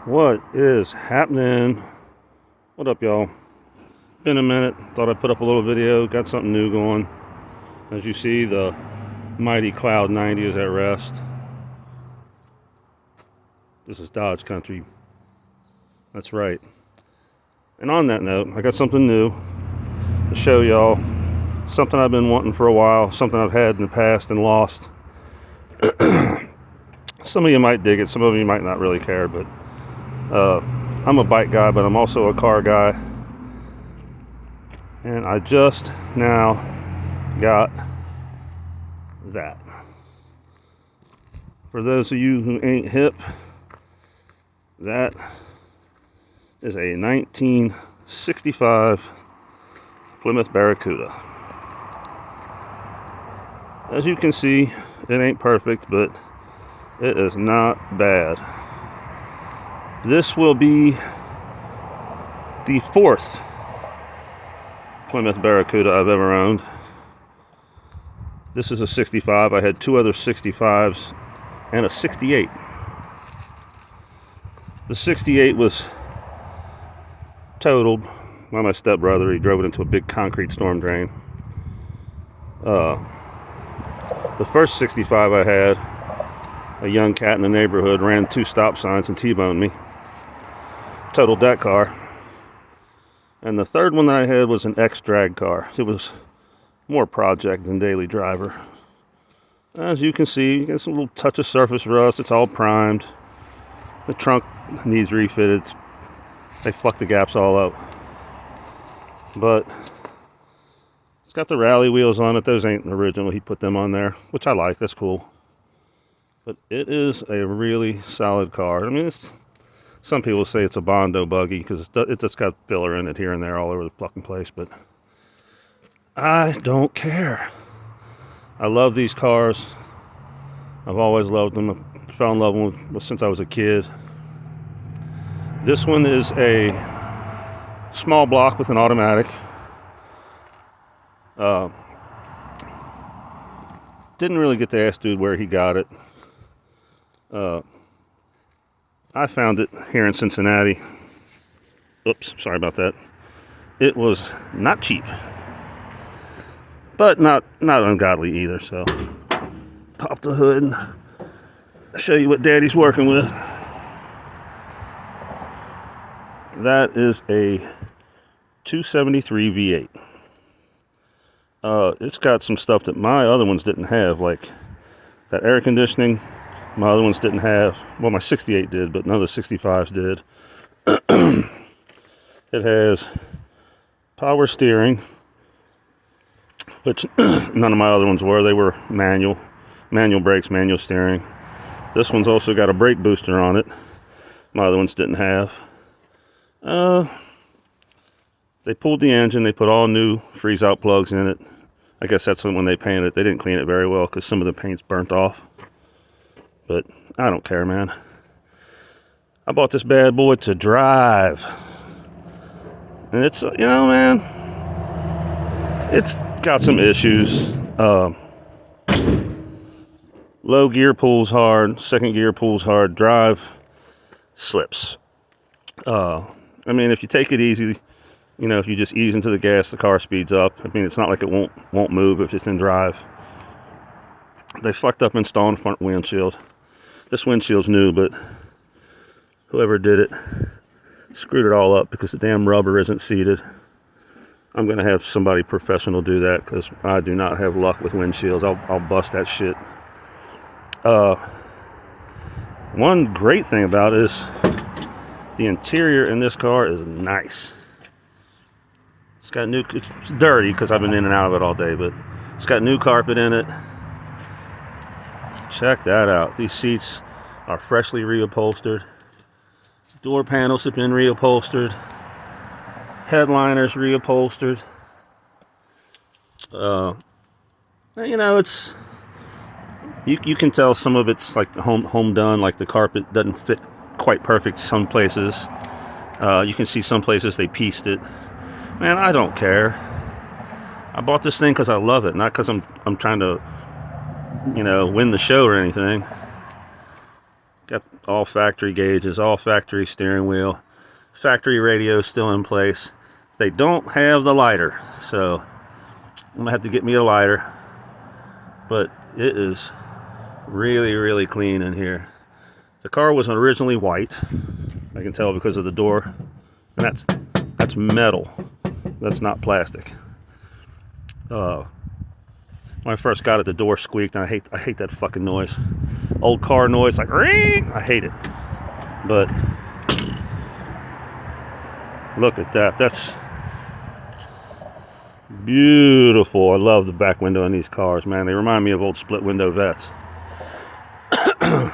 What is happening? What up, y'all? Been a minute. Thought I'd put up a little video. Got something new going. As you see, the mighty Cloud 90 is at rest. This is Dodge Country. That's right. And on that note, I got something new to show y'all. Something I've been wanting for a while. Something I've had in the past and lost. Some of you might dig it. Some of you might not really care, but I'm a bike guy, but I'm also a car guy. And I just now got that. For those of you who ain't hip, that is a 1965 Plymouth Barracuda. As you can see, it ain't perfect, but it is not bad. This will be the fourth Plymouth Barracuda I've ever owned. This is a 65. I had two other 65s and a 68. The 68 was totaled by my stepbrother. He drove it into a big concrete storm drain. The first 65 I had, a young cat in the neighborhood ran two stop signs and T-boned me. Totaled that car. And the third one that I had was an X-Drag car. It was more project than daily driver. As you can see, you get some little touch of surface rust. It's all primed. The trunk needs refitted. They fucked the gaps all up. But it's got the rally wheels on it. Those ain't original. He put them on there, which I like. That's cool. But it is a really solid car. I mean, some people say it's a Bondo buggy because it just got filler in it here and there all over the fucking place. But I don't care. I love these cars. I've always loved them. I fell in love with them since I was a kid. This one is a small block with an automatic. Didn't really get to ask dude where he got it. I found it here in Cincinnati. Oops, sorry about that. It was not cheap, but not ungodly either. So, pop the hood and show you what Daddy's working with. That is a 273 V8. It's got some stuff that my other ones didn't have, like that air conditioning. My other ones didn't have. Well, my 68 did, but none of the 65s did. It has power steering, which none of my other ones were. They were manual brakes, manual steering. This one's also got a brake booster on it. My other ones didn't have. They pulled the engine. They put all new freeze-out plugs in it. I guess that's when they painted it. They didn't clean it very well because some of the paint's burnt off. But I don't care, man. I bought this bad boy to drive. And it's, man, it's got some issues. Low gear pulls hard. Second gear pulls hard. Drive slips. I mean, if you take it easy, if you just ease into the gas, the car speeds up. I mean, it's not like it won't move if it's in drive. They fucked up installing front windshield. This windshield's new, but whoever did it screwed it all up because the damn rubber isn't seated. I'm going to have somebody professional do that because I do not have luck with windshields. I'll bust that shit. One great thing about it is the interior in this car is nice. It's got it's dirty because I've been in and out of it all day, but it's got new carpet in it. Check that out. These seats are freshly reupholstered. Door panels have been reupholstered. Headliners reupholstered. It's you can tell some of it's like home done, like the carpet doesn't fit quite perfect some places. You can see some places they pieced it. Man, I don't care. I bought this thing because I love it, not because I'm trying to win the show or anything. Got all factory gauges, all factory steering wheel, factory radio still in place. They don't have the lighter, so I'm gonna have to get me a lighter. But it is really, really clean in here. The car was originally white. I can tell because of the door. And that's metal. That's not plastic. When I first got it, the door squeaked, and I hate that fucking noise. Old car noise, like ring. I hate it. But look at that. That's beautiful. I love the back window in these cars, man. They remind me of old split window Vettes.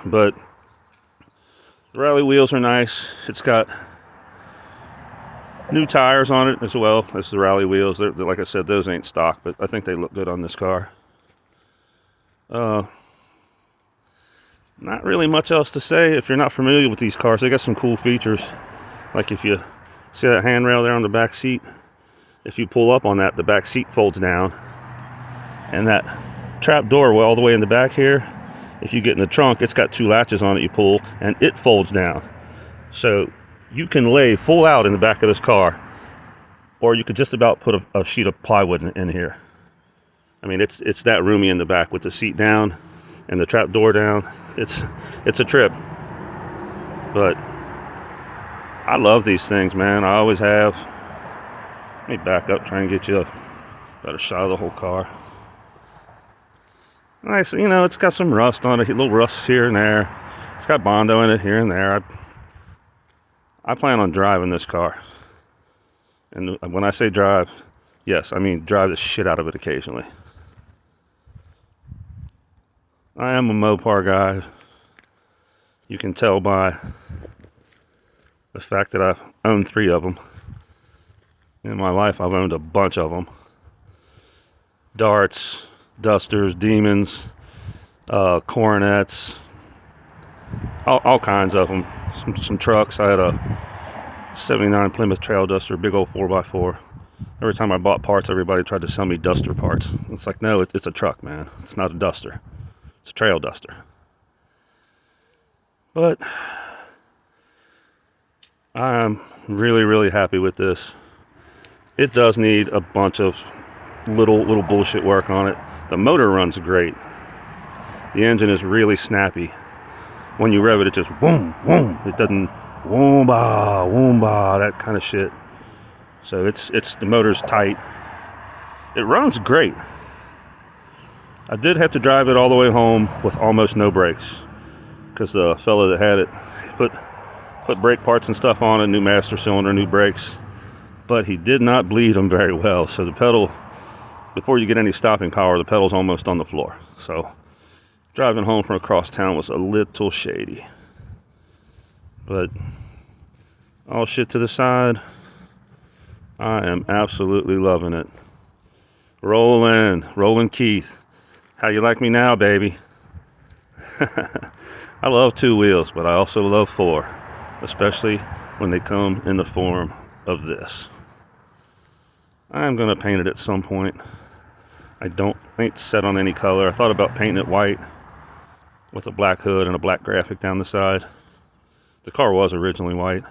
But the rally wheels are nice. It's got new tires on it as well as the rally wheels. They're, like I said, those ain't stock, but I think they look good on this car. Not really much else to say. If you're not familiar with these cars, they got some cool features. Like if you see that handrail there on the back seat, if you pull up on that, the back seat folds down. And that trap door all the way in the back here, if you get in the trunk, it's got 2 latches on it you pull, and it folds down. So you can lay full out in the back of this car, or you could just about put a sheet of plywood in here. I mean, it's that roomy in the back with the seat down and the trap door down. It's a trip. But I love these things, man. I always have. Let me back up, try and get you a better shot of the whole car. Nice, you know, it's got some rust on it, little rust here and there. It's got Bondo in it here and there. I plan on driving this car. And when I say drive, yes, I mean drive the shit out of it occasionally. I am a Mopar guy. You can tell by the fact that I've owned 3 of them. In my life, I've owned a bunch of them. Darts, Dusters, Demons, Coronets, all kinds of them. Some trucks. I had a 79 Plymouth Trail Duster, big old 4x4. Every time I bought parts, everybody tried to sell me Duster parts. It's like, no, it's a truck, man. It's not a Duster. It's a Trail Duster. But I'm really, really happy with this. It does need a bunch of little bullshit work on it. The motor runs great. The engine is really snappy. When you rev it, it just boom, boom. It doesn't woomba, woomba, that kind of shit. So it's the motor's tight. It runs great. I did have to drive it all the way home with almost no brakes, because the fella that had it put brake parts and stuff on it, new master cylinder, new brakes, but he did not bleed them very well. So the pedal, before you get any stopping power, the pedal's almost on the floor. So driving home from across town was a little shady. But all shit to the side, I am absolutely loving it. Roland Keith, how you like me now, baby? I love 2 wheels, but I also love 4, especially when they come in the form of this. I'm gonna paint it at some point. I ain't set on any color. I thought about painting it white with a black hood and a black graphic down the side. The car was originally white,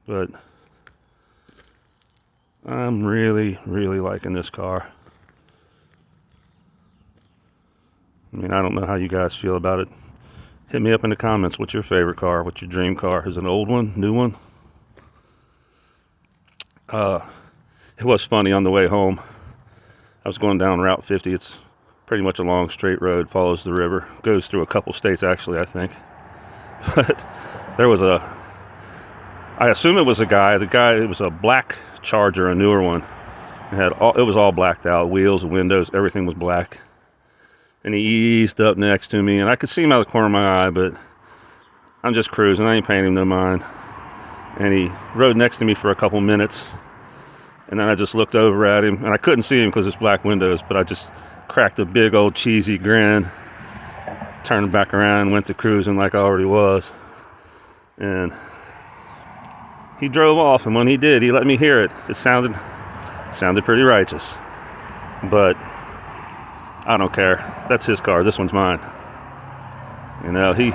but I'm really, really liking this car. I mean, I don't know how you guys feel about it. Hit me up in the comments. What's your favorite car? What's your dream car? Is it an old one? New one? It was funny on the way home. I was going down Route 50. It's pretty much a long straight road, follows the river, goes through a couple states actually, I think. But there was I assume it was a guy. It was a black Charger, a newer one. It was all blacked out, wheels, windows, everything was black. And he eased up next to me, and I could see him out of the corner of my eye, but I'm just cruising. I ain't paying him no mind. And he rode next to me for a couple minutes, and then I just looked over at him, and I couldn't see him because it's black windows, but I just cracked a big old cheesy grin, turned back around, and went to cruising like I already was. And he drove off, and when he did, he let me hear it. It sounded pretty righteous. But I don't care. That's his car. This one's mine. You know, he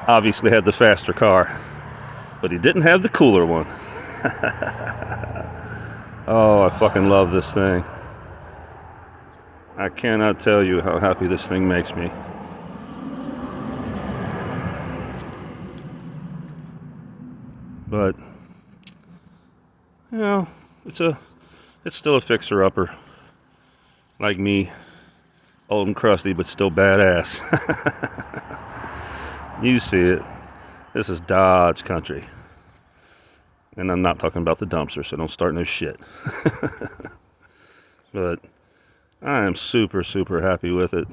obviously had the faster car, but he didn't have the cooler one. Oh, I fucking love this thing. I cannot tell you how happy this thing makes me. But, you know, it's still a fixer-upper. Like me, old and crusty, but still badass. You see it. This is Dodge country. And I'm not talking about the dumpster, so don't start no shit. But I am super, super happy with it.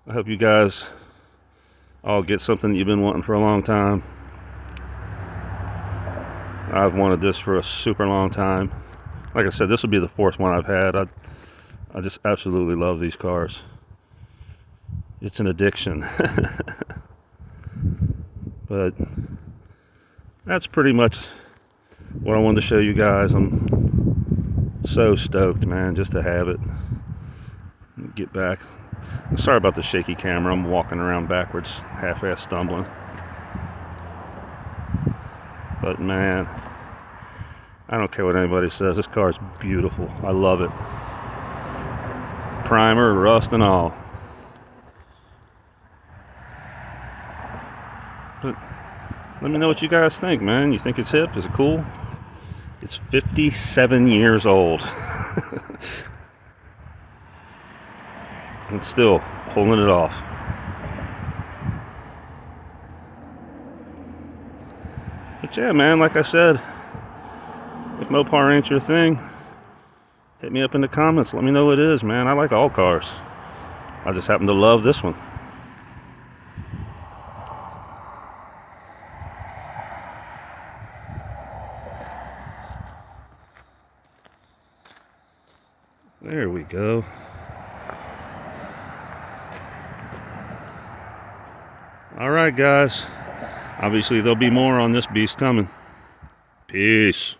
I hope you guys all get something that you've been wanting for a long time. I've wanted this for a super long time. Like I said, this will be the fourth one I've had. I just absolutely love these cars. It's an addiction. But that's pretty much what I wanted to show you guys. I'm so stoked, man, just to have it. Get back. Sorry about the shaky camera. I'm walking around backwards, half-ass stumbling. But man, I don't care what anybody says. This car is beautiful. I love it. Primer, rust, and all. But let me know what you guys think, man. You think it's hip? Is it cool? It's 57 years old. And still pulling it off. But yeah, man, like I said, if Mopar ain't your thing, hit me up in the comments. Let me know what it is, man. I like all cars. I just happen to love this one. There we go. All right, guys. Obviously, there'll be more on this beast coming. Peace.